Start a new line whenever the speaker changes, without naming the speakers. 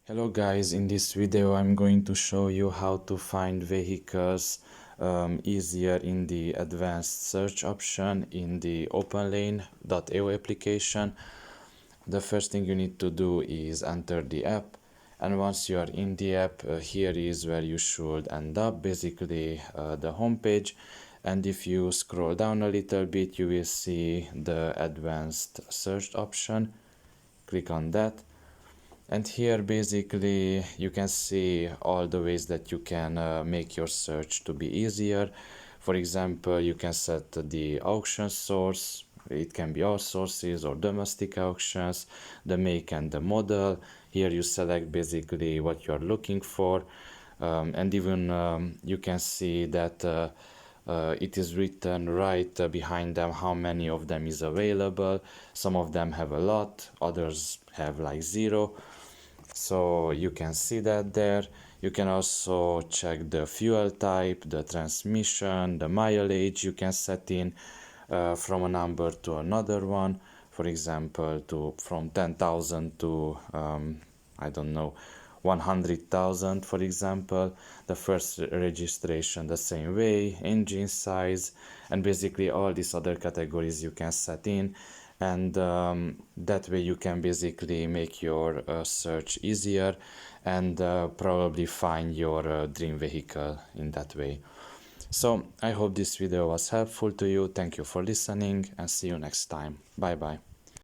Hello guys, in this video I'm going to show you how to find vehicles easier in the advanced search option in the OpenLane.eu application. The first thing you need to do is enter the app, and once you are in the app, here is where you should end up, basically the home page. And if you scroll down a little bit, you will see the advanced search option. Click on that. And here basically you can see all the ways that you can make your search to be easier. For example, you can set the auction source. It can be all sources or domestic auctions, the make and the model. Here you select basically what you're looking for, and even you can see that it is written right behind them how many of them is available. Some of them have a lot, others have like 0. So you can see that there. You can also check the fuel type, the transmission, the mileage you can set in from a number to another one. For example, from 10,000 to I don't know, 100,000, for example. The first registration the same way, engine size, and basically all these other categories you can set in. And that way you can basically make your search easier and probably find your dream vehicle in that way. So I hope this video was helpful to you. Thank you for listening and see you next time. Bye bye.